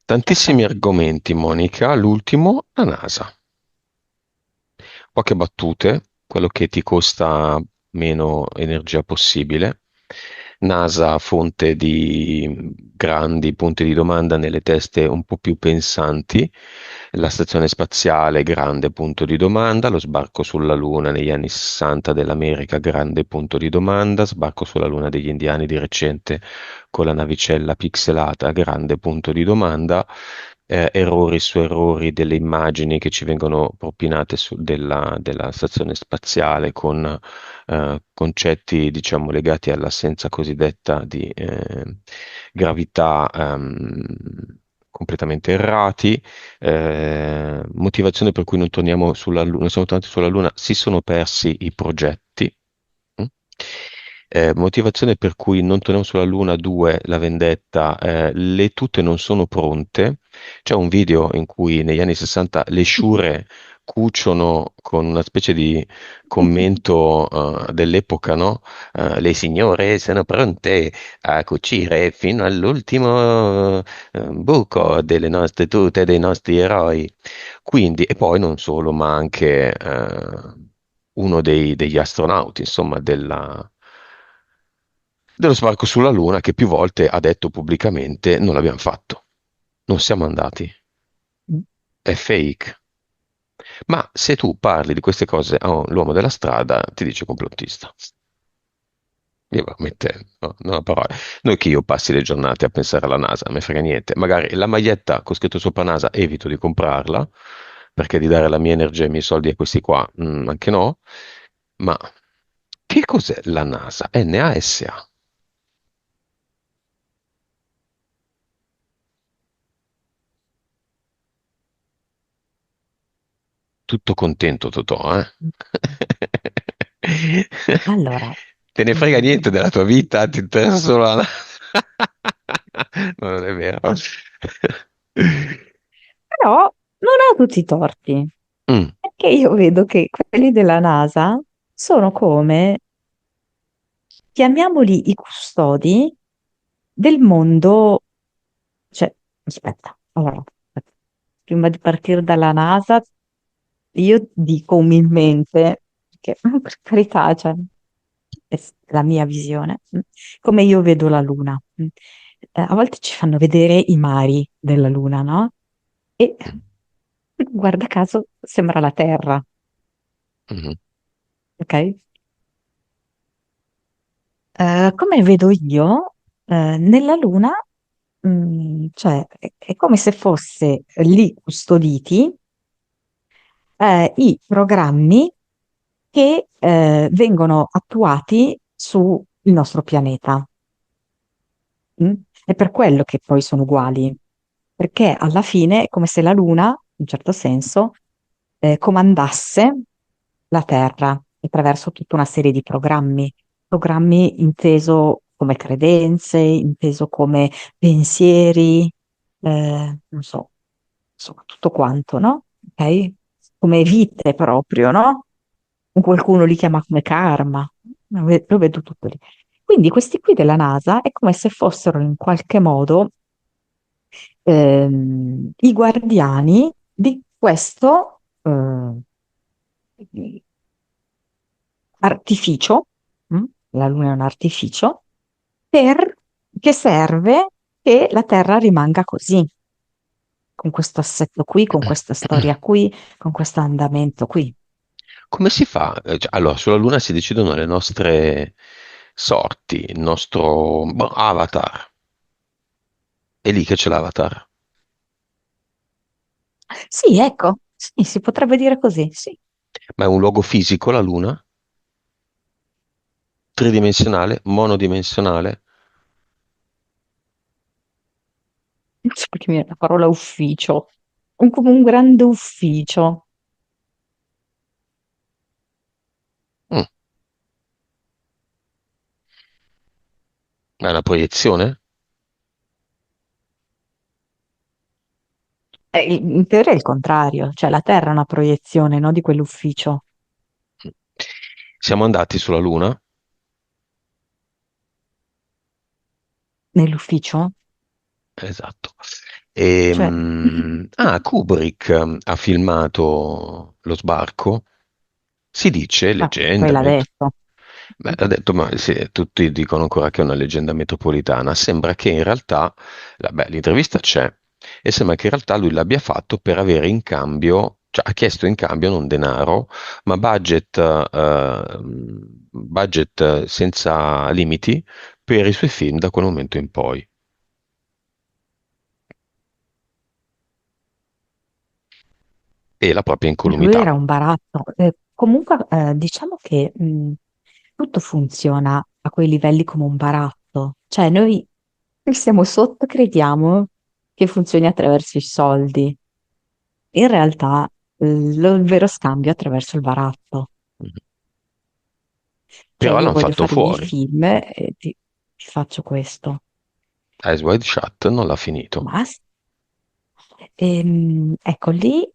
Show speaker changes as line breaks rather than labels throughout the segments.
Tantissimi argomenti, Monica. L'ultimo, la NASA. Poche battute, quello che ti costa meno energia possibile. NASA, fonte di grandi punti di domanda nelle teste un po' più pensanti. La stazione spaziale, grande punto di domanda. Lo sbarco sulla Luna negli anni 60 dell'America, grande punto di domanda. Sbarco sulla Luna degli indiani di recente con la navicella pixelata, grande punto di domanda. Errori su errori delle immagini che ci vengono propinate della stazione spaziale con concetti, diciamo, legati all'assenza cosiddetta di gravità completamente errati. Motivazione per cui non torniamo sulla Luna, non siamo tornati sulla Luna, si sono persi i progetti. Mm? Motivazione per cui non torniamo sulla Luna 2, la vendetta, le tute non sono pronte. C'è un video in cui negli anni 60 le sciure cuciono con una specie di commento dell'epoca, no? Le signore sono pronte a cucire fino all'ultimo buco delle nostre tute, dei nostri eroi. Quindi, e poi non solo, ma anche uno degli astronauti, insomma, dello sbarco sulla Luna che più volte ha detto pubblicamente non l'abbiamo fatto, non siamo andati, è fake. Ma se tu parli di queste cose all'uomo della strada, ti dice complottista. Io veramente, no, non ho parole. Noi che io passi le giornate a pensare alla NASA, non me frega niente. Magari la maglietta con scritto sopra NASA evito di comprarla, perché di dare la mia energia e i miei soldi a questi qua, anche no. Ma che cos'è la NASA? NASA. Tutto contento, Totò, eh?
Allora,
Te ne frega niente
mm,
della tua vita, ti interessa solo la... No, non è vero.
però non ha tutti i torti,
Mm,
perché io vedo che quelli della NASA sono come, chiamiamoli i custodi del mondo, cioè, aspetta, allora, prima di partire dalla NASA, io dico umilmente, che per carità, cioè, la mia visione, come io vedo la Luna. A volte ci fanno vedere i mari della Luna, no? E guarda caso sembra la Terra,
mhm.
ok? Come vedo io, nella Luna, cioè, è come se fosse lì custoditi i programmi che vengono attuati sul nostro pianeta. Mm? È per quello che poi sono uguali, perché alla fine è come se la Luna, in un certo senso, comandasse la Terra attraverso tutta una serie di programmi, programmi inteso come credenze, inteso come pensieri, non so, insomma, tutto quanto, no? Ok? Come vite proprio, no? Qualcuno li chiama come karma, lo vedo tutto lì. Quindi questi qui della NASA è come se fossero in qualche modo i guardiani di questo artificio, la Luna è un artificio, per, che serve che la Terra rimanga così, con questo assetto qui, con questa storia qui, con questo andamento qui.
Come si fa? Allora, sulla Luna si decidono le nostre sorti, il nostro avatar. È lì che c'è l'avatar.
Sì, ecco, sì, si potrebbe dire così, sì.
Ma è un luogo fisico, la Luna? Tridimensionale? Monodimensionale?
Non so perché mi viene la parola ufficio, come un grande ufficio.
Mm, è una proiezione?
In teoria è il contrario, cioè la Terra è una proiezione, no, di quell'ufficio.
Siamo andati sulla Luna?
Nell'ufficio?
Esatto.
Cioè,
Kubrick ha filmato lo sbarco. Si dice,
ma poi
leggenda,
l'ha detto.
beh, ha detto, ma sì, tutti dicono ancora che è una leggenda metropolitana. Sembra che in realtà, beh, l'intervista c'è, e sembra che in realtà lui l'abbia fatto per avere in cambio, cioè ha chiesto in cambio non denaro, ma budget senza limiti per i suoi film da quel momento in poi. E la propria
Lui
incolumità.
era un baratto. Comunque, diciamo che tutto funziona a quei livelli come un baratto. Cioè, noi siamo sotto, crediamo che funzioni attraverso i soldi. In realtà, il vero scambio è attraverso il baratto. Cioè,
Però
io
l'hanno
voglio
fatto
fare i miei
fuori.
film e ti faccio questo.
Eyes Wide Shut non l'ha finito.
Basta. Ecco, lì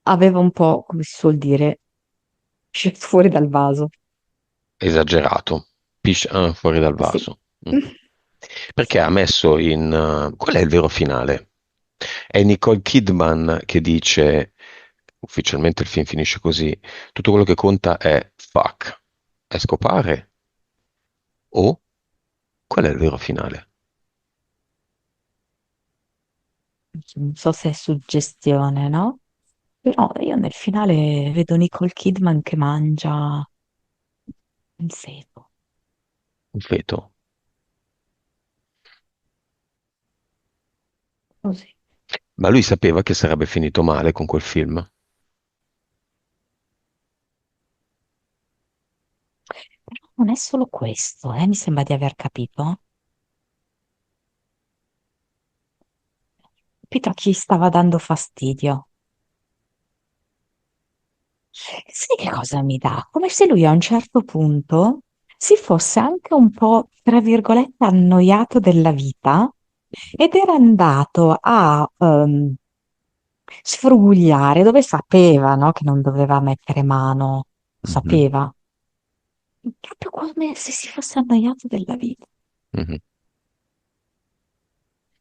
aveva un po', come si suol dire, uscito fuori dal vaso.
Esagerato. Fuori dal
Sì.
vaso. Mm. Perché ha messo in... qual è il vero finale? È Nicole Kidman che dice, ufficialmente il film finisce così, tutto quello che conta è fuck, è scopare o qual è il vero finale?
Non so se è suggestione, no? Però io nel finale vedo Nicole Kidman che mangia un feto.
Un feto.
Così.
Ma lui sapeva che sarebbe finito male con quel film.
Però non è solo questo, mi sembra di aver capito. Capito a chi stava dando fastidio. Sai che cosa mi dà? Come se lui a un certo punto si fosse anche un po', tra virgolette, annoiato della vita ed era andato a sfrugugliare dove sapeva, no, che non doveva mettere mano,
Mhm,
sapeva, proprio come se si fosse annoiato della vita.
mhm.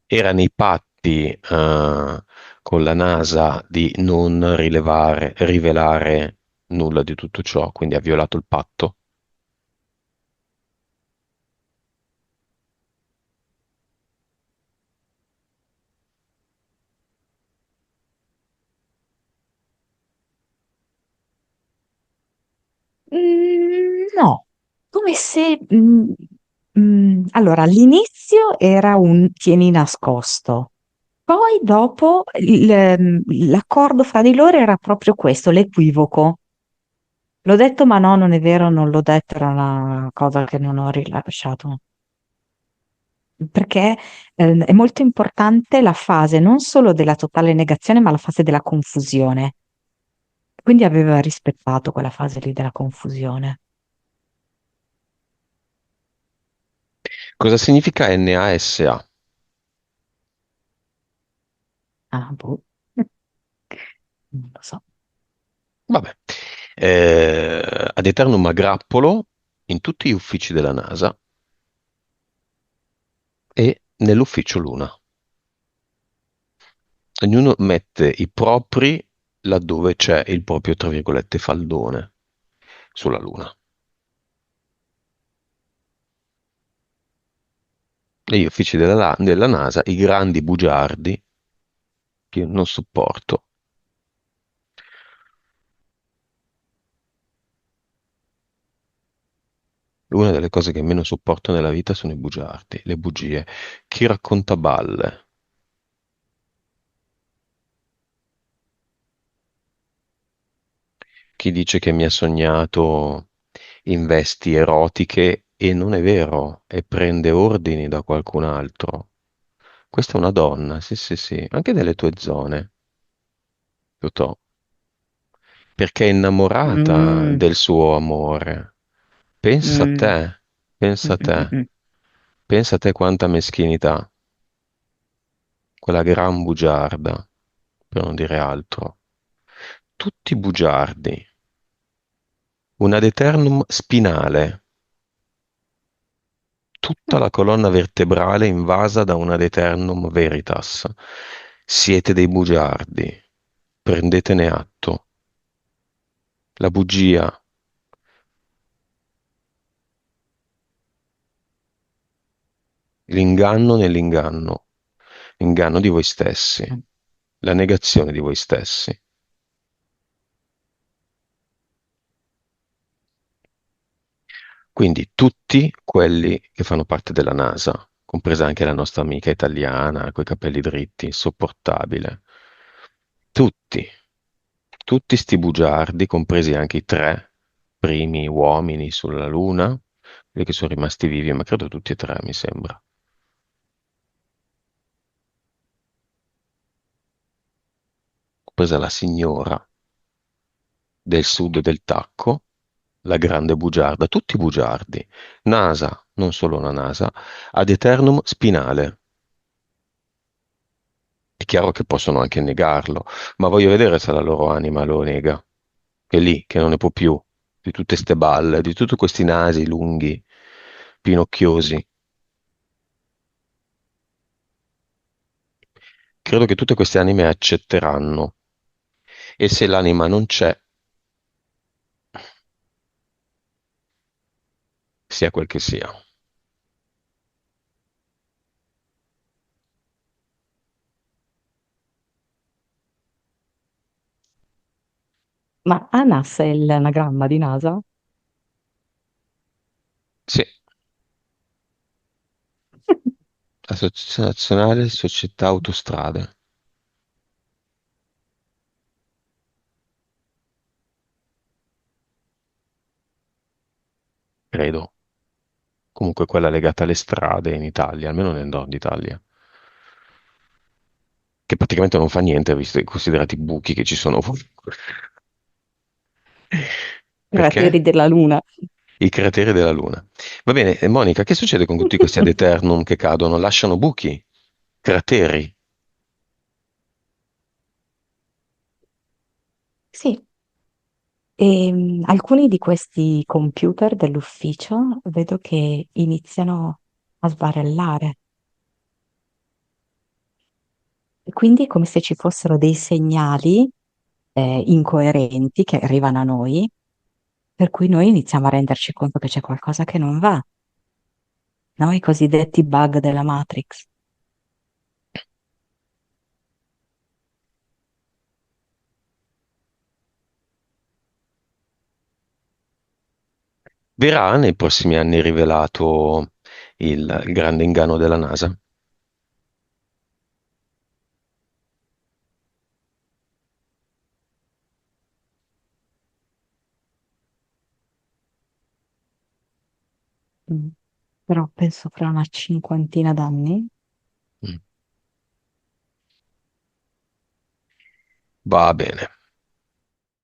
Era nei patti con la NASA di non rivelare nulla di tutto ciò, quindi ha violato il patto.
No, come se... allora, all'inizio era un tieni nascosto, poi dopo l'accordo fra di loro era proprio questo, l'equivoco. L'ho detto, ma no, non è vero, non l'ho detto, era una cosa che non ho rilasciato. Perché è molto importante la fase non solo della totale negazione, ma la fase della confusione. Quindi aveva rispettato quella fase lì della confusione.
Cosa significa NASA?
Ah, boh. Non lo so.
Vabbè, ad eternum aggrappolo in tutti gli uffici della NASA e nell'ufficio Luna. Ognuno mette i propri laddove c'è il proprio, tra virgolette, faldone sulla Luna. E gli uffici della NASA, i grandi bugiardi, che io non sopporto. Una delle cose che meno sopporto nella vita sono i bugiardi, le bugie. Chi racconta balle, chi dice che mi ha sognato in vesti erotiche e non è vero, e prende ordini da qualcun altro. Questa è una donna, sì, sì, sì, anche delle tue zone, Totò, perché è innamorata
Mm,
del suo amore. Pensa a
mm,
te, pensa
mm,
a
mm, mm,
te,
mm.
pensa a te quanta meschinità, quella gran bugiarda, per non dire altro. Tutti bugiardi, un ad eternum spinale, tutta la colonna vertebrale invasa da un ad aeternum veritas. Siete dei bugiardi, prendetene atto. La bugia, l'inganno nell'inganno, l'inganno di voi stessi, la negazione di voi stessi. Quindi tutti quelli che fanno parte della NASA, compresa anche la nostra amica italiana, coi capelli dritti, insopportabile. Tutti, tutti sti bugiardi, compresi anche i tre primi uomini sulla Luna, quelli che sono rimasti vivi, ma credo tutti e tre, mi sembra. Compresa la signora del sud del Tacco, la grande bugiarda, tutti bugiardi. NASA, non solo la NASA, ad eternum spinale. È chiaro che possono anche negarlo, ma voglio vedere se la loro anima lo nega. Che è lì, che non ne può più di tutte ste balle, di tutti questi nasi lunghi, pinocchiosi. Credo che tutte queste anime accetteranno. E se l'anima non c'è, sia quel che sia.
Ma ANAS è l'anagramma di NASA?
Sì, Associazione Nazionale Società Autostrade, credo. Comunque quella legata alle strade in Italia, almeno nel nord Italia, che praticamente non fa niente, visto i considerati buchi che ci sono ovunque.
Crateri
Perché?
della Luna.
I crateri della Luna. Va bene, e Monica, che succede con tutti questi ad eternum che cadono? Lasciano buchi, crateri.
Sì, e alcuni di questi computer dell'ufficio vedo che iniziano a sbarellare. E quindi è come se ci fossero dei segnali incoerenti che arrivano a noi, per cui noi iniziamo a renderci conto che c'è qualcosa che non va, no? I cosiddetti bug della Matrix.
Verrà nei prossimi anni rivelato il grande inganno della NASA?
Mm. Però penso fra una cinquantina d'anni.
Mm. Va bene.